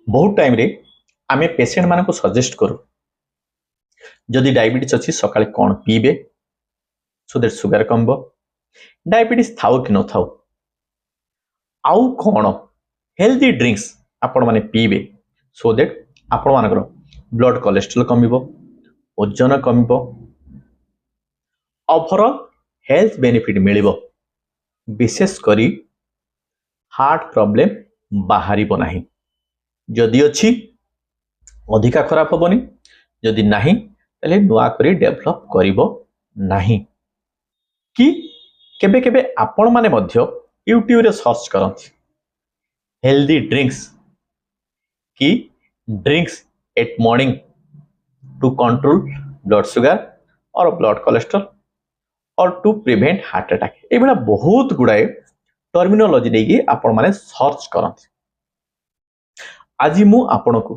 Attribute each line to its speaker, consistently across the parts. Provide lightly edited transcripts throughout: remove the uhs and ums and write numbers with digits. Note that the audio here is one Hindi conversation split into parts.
Speaker 1: बहुत टाइम रे आमे पेशेंट मानको सजेस्ट करू जदि डायबिटीज अच्छी सकाळे कौन पीबे सो दैट सुगर कमबो डायबिटीज थाउ कि न थाउ आउ कौन हेल्दी ड्रिंक्स आपण माने पीबे सो दैट आपण मानकर ब्लड कोलेस्ट्रॉल कमिबो ओजन कमिबो ओवरऑल हेल्थ बेनिफिट मिलिबो विशेष करी हार्ट प्रॉब्लम बाहरिबो नाही जदि अच्छी अधिका खराब हेनी जदि नहीं ताले नुआ करी डेभलप करिबो नाही कि केबे केबे आपण माने मध्य यूट्यूब रे सर्च करंती हेल्दी ड्रिंक्स कि drinks at morning to control blood sugar और ब्लड कोलेस्ट्रॉल और टू प्रिवेंट हार्ट अटैक ये भाया बहुत गुड़ाए टर्मिनोलॉजी नहीं आपण माने सर्च करंती आज मु आपण को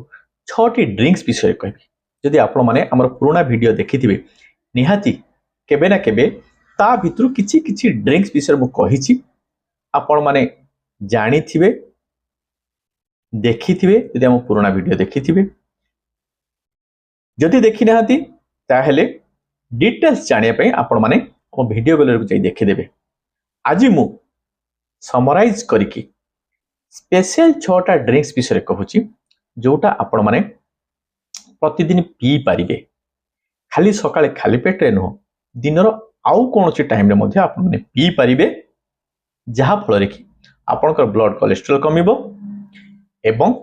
Speaker 1: 6टी ड्रिंक्स विषय कहबी जदि आपण माने हमर पुराना वीडियो देखिथिबे निहाती केबे ना केबे ता भितरु किछि किछि ड्रिंक्स विषय मु कहिछि आपण माने जानिथिबे देखिथिबे जदि हम पुराना वीडियो देखिथिबे जदि देखि नाहाती ताहेले डिटेल्स जानिया पई आपण माने हम वीडियो बेलर जाई देखिदेबे आज मु समराइज करिकि स्पेशल 6टा ड्रिंक्स विषय कहूछि जोटा आपण माने प्रतिदिन पी पारिबे खाली सकाळे खाली पेटरे नुह दिनर आउ कोनोसी टाइम रे मध्ये आपण माने पी पारिबे जहा फल रे कि आपनकर ब्लड कोलेस्ट्रॉल कमिबो एवं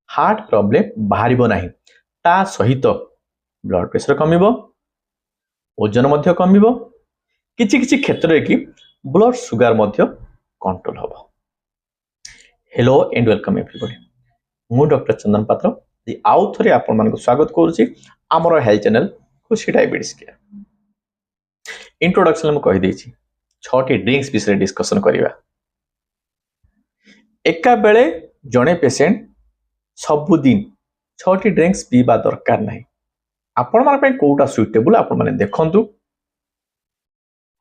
Speaker 1: हार्ट प्रॉब्लम बाहरिबो नाही ता सहित ब्लड प्रेशर कमिबो ओजन मध्ये कमिबो किछि किछि क्षेत्र रे कि ब्लड शुगर मध्ये कंट्रोल होबो हेलो एंड वेलकम एवरीबॉडी मु डॉक्टर चंदन पात्र दी आउ थरे आपण मानको स्वागत करूची हमर हेल्थ चैनल खुशी डायबिटीज केयर इंट्रोडक्शन में कहि देछि 6टी ड्रिंक्स विषय डिस्कशन करिवा एका बेले जणे पेशेंट सब दिन 6टी ड्रिंक्स पीबा दरकार नाही आपण मान पय कोउटा सुटेबल आपण माने देखंतु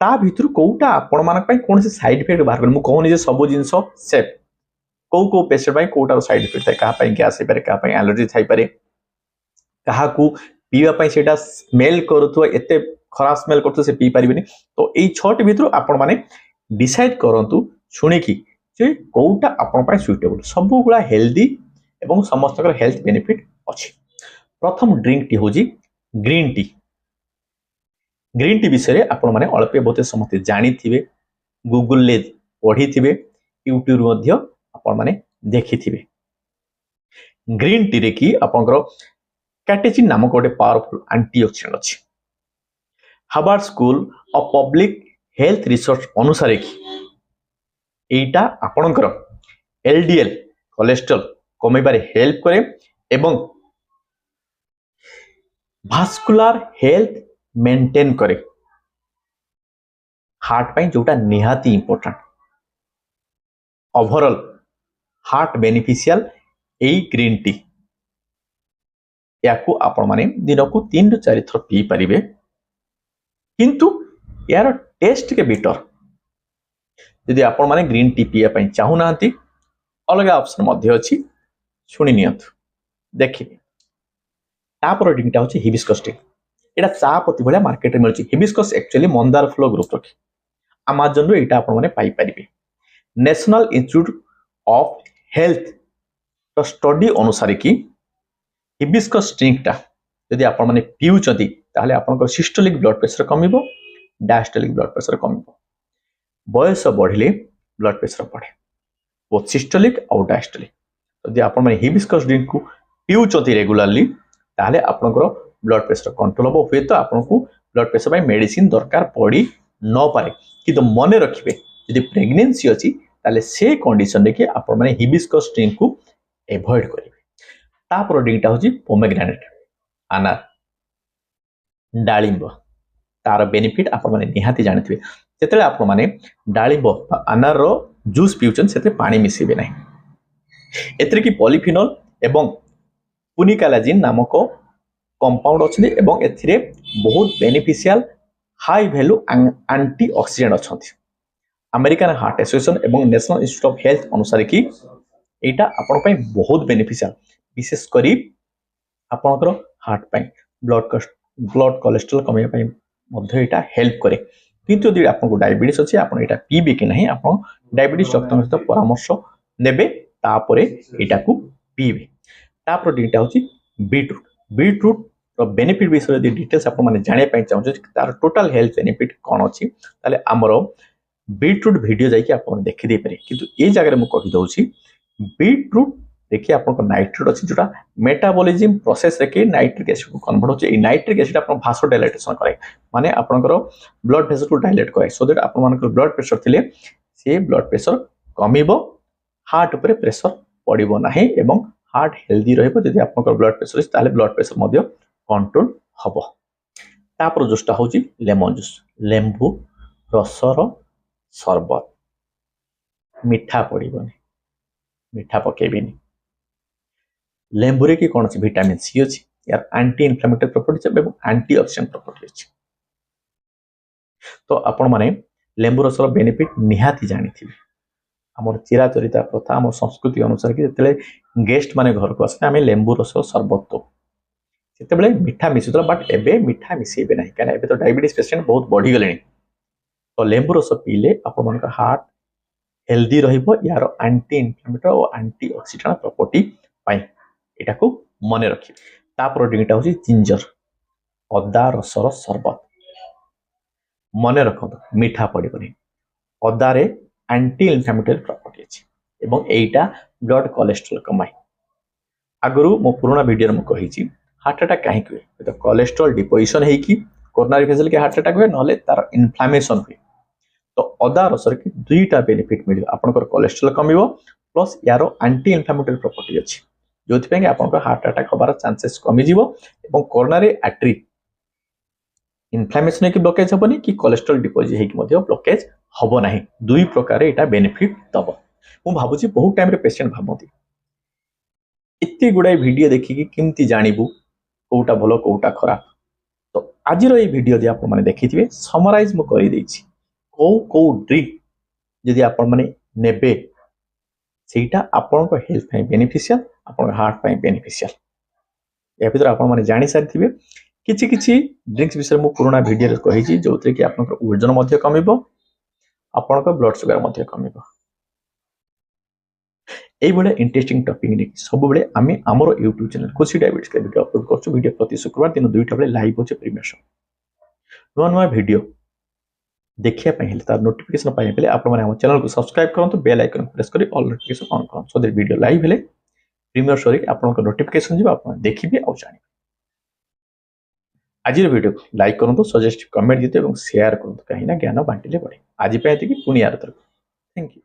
Speaker 1: ता भितर कोउटा आपण मान पय कोन से साइड इफेक्ट बाहर मु कहूनी जे सब जिंस सेफ को पेशेंट पाई कोटार साइड इफेक्ट थाए कहा पाई गैस पारे कहा पाई एलर्जी थाई पारे कहा को पीवा पाई सेटा स्मेल करूथो एते खराब स्मेल करथो से पी परिबेनी तो एई 6टी भितर आपण माने डिसाइड करंतु सुनी कि जे कोटा आपण पाई सुटेबल सब गुला हेल्दी एवं समस्तकर हेल्थ बेनिफिट अछि प्रथम ड्रिंक टी होजी ग्रीन टी विषय आपण माने अल्पे बहुते समस्त जानि थिबे गूगल ले पढी थिबे यूट्यूब मध्य आपण माने देखि थिबे ग्रीन टी रे कि आपनकर कैटेचिन नामक गोटे पावरफुल एंटीऑक्सीडेंट अछि Harvard school of public health research अनुसार कि एटा आपनकर एलडीएल कोलेस्ट्रॉल कमेबारे हेल्प करे एवं भास्कुलर हेल्थ मेंटेन करे हार्ट पाई जोटा निहाती इंपोर्टेंट ओवरऑल हार्ट बेनिफिशियल एई ग्रीन टी याकू आपण माने दिन को 3 ରୁ 4 थर पी परिबे किंतु यार टेस्ट के बेटर यदि आपण माने ग्रीन टी पिया पई चाहू नांती अलग ऑप्शन मध्ये अछि सुनि नियंतु देखिबे तापर ड्रिंकटा होछि हिबिस्कस टी एटा चा पत्ती भलिया मार्केट रे मिलछि hibiscus actually Mandar flow group रखि अमेज़न रो एटा आपण माने पाई परिबे नेशनल इंस्टीट्यूट ऑफ हेल्थ तो स्टडी अनुसार कि हिबिस्कस ड्रिंकटा यदि आपण माने पिउचंती ताहले आपनकर systolic blood pressure कमिबो diastolic blood pressure कमिबो बयस बढ़िले ब्लड प्रेशर बढ़े बोथ सिस्टोलिक और डायस्टोलिक यदि आपण माने हिबिस्कस ड्रिंक को पिउचंती रेगुलरली ताहले आपनकर ब्लड प्रेशर कंट्रोल होबो हुए तो आपनको ब्लड प्रेशर बाय मेडिसिन दरकार पड़ी न पारे किंतु मने रखिबे यदि प्रेगनेंसी अछि ताले से कंडीशन रे कि आपण माने हिबिस्कस ड्रिंक को एवॉइड करिवे तापर ड्रिंकटा होची पोमेग्रेनेट अनार डालिंब तार बेनिफिट आपण माने निहाती जानिथिबे जेतेले आपण माने डालिंब अनार रो जूस पिउचन सेते पानी मिसिबे नै एतरे कि पॉलीफिनोल एवं पुनिकालाजिन नामक कंपाउंड अछि एवं एथिरे बहुत beneficial high value antioxidant अछंती American heart association एवं नेशनल इंस्टीट्यूट ऑफ हेल्थ अनुसार कि एटा आपण पई बहुत बेनिफिशियल विशेष करी आपणकर हार्ट पई ब्लड कोलेस्ट्रॉल कमे पई मध्ये एटा हेल्प करे किंतु यदि आपको डायबिटीज अछि आपण एटा पीबे कि नहीं आपण डायबिटीज डॉक्टर सहित परामर्श नेबे तापरे एटा को पीबे तापर डिटा होची बीटरूट बेनिफिट विषय यदि डिटेल्स आपण माने जाने पई चाहू तार टोटल हेल्थ बेनिफिट कोन अछि ताले हमरो बीटरूट वीडियो जाइए आप देखी दे पारे किंतु ए जगह में कहि दउछि बीटरूट देखिए आपन नाइट्रेट अछि जोटा मेटाबॉलिज्म प्रोसेस रे के नाइट्रिक एसिड को कन्वर्ट होचे ए नाइट्रिक एसिड आपन भासो डायलेटेशन करे माने आपनकर ब्लड प्रेशर को डायलेट करे सो दैट आपन मानकर ब्लड प्रेशर थिले से ब्लड प्रेशर कमिबो हार्ट ऊपर प्रेशर पड़िबो नाही एवं हार्ट हेल्दी रहइबो जदि आपनकर ब्लड प्रेशर अछि ताले ब्लड प्रेशर मध्य कंट्रोल हबो तापर जोस्टा होची लेमन जूस लेंबू रसर सरबत मिठा पड़िबनी मिठा पकेबिनी लेंबू रे की कौन अछि विटामिन सी अछि यार एंटी इन्फ्लेमेटरी प्रॉपर्टी एवं एंटी ऑक्सीडेंट प्रॉपर्टी अछि तो आपण माने लेंबू रसर बेनिफिट निहाती जानिथिबे हमर चिराचरिता प्रथा हमर संस्कृति अनुसार कि जतले गेस्ट माने घर को आसे हमें लेंबू रस सरबत तो सेतेबेले मिठा मिसुतला बट एबे मिठा मिसेबे नाही काना एबे तो डायबिटीज पेशेंट बहुत बढ़ी गलेनी तो लेंबू रस पीले आपण मानकर हार्ट हेल्दी रहिबो यार एंटी इन्फ्लेमेटरी और एंटी ऑक्सीडेंट प्रॉपर्टी पाई एटा को मने रखि ता प्रोडक्ट होची जिंजर अदा रसर सरबत मने रखो मीठा पड़िबनी अदा रे एंटी इन्फ्लेमेटरी प्रॉपर्टी अछि एवं एटा ब्लड कोलेस्ट्रॉल कमाई आगरु मो पुराना वीडियो में कहिछि हार्ट अटैक काहे हुए तो कोलेस्ट्रॉल डिपोजिशन है कि कोरोनरी वेसल के हार्ट अटैक हुए नले तार इन्फ्लेमेशन हुए तो अदा रसर की दुईटा बेनिफिट मिल आपनकर कोलेस्ट्रॉल कमिबो प्लस यारो एंटी इन्फ्लेमेटरी प्रॉपर्टी अछि जोथि पे आपनकर हार्ट अटैक होबार चांसेस कमी जिवो एवं कोरोनरी आर्टरी इन्फ्लेमेशन की ब्लॉकेज हबनी कि कोलेस्ट्रॉल डिपोजिट है कि मध्ये ब्लॉकेज हबो नाही दुई प्रकार एटा बेनिफिट दबो मु भाबुची बहुत टाइम रे पेशेंट भाबंती इत्ते गुडा वीडियो देखि किमती जानिबु कोउटा भलो कोउटा खराब तो आजिर ए वीडियो दे आपण माने देखिथिबे समराइज मु करि दैछि को ड्रिंक जदि आपण माने नेबे सेटा आपण को हेल्थ पई बेनिफिशियल आपण हार्ट पई बेनिफिशियल या भीतर आपण माने जानि सारिथिबे किछि किछि ड्रिंक्स विषय मु पुराना वीडियो रे कहिछि जोतरे कि आपण वजन मध्ये कमिबो आपण को ब्लड शुगर मध्ये कमिबो এই বলে ইন্টারেস্টিং টপিক নেকি সববেলে আমি আমার ইউটিউব চ্যানেল খুশি ডায়াবেটিস কে ভিডিও আপলোড করছো ভিডিও প্রতি শুক্রবার দিন 2টা বেলে লাইভ হচ্ছে প্রিমিয়ার শো নয়া নয়া ভিডিও देखिया पई हेले तार नोटिफिकेशन पाए पहले आपण माने हम चैनल को सब्सक्राइब करंतु बेल आइकन प्रेस करी ऑल नोटिफिकेशन ऑन करन सो दे वीडियो लाइव हेले प्रीमियर शो रे आपण को नोटिफिकेशन जिबा आपण देखिबे आ जानि आज वीडियो को लाइक करंतु सजेस्ट कमेंट दिते एवं शेयर करंतु कहीं ना ज्ञान बांटिले बढे आज पे एति कि पुनी यार थैंक यू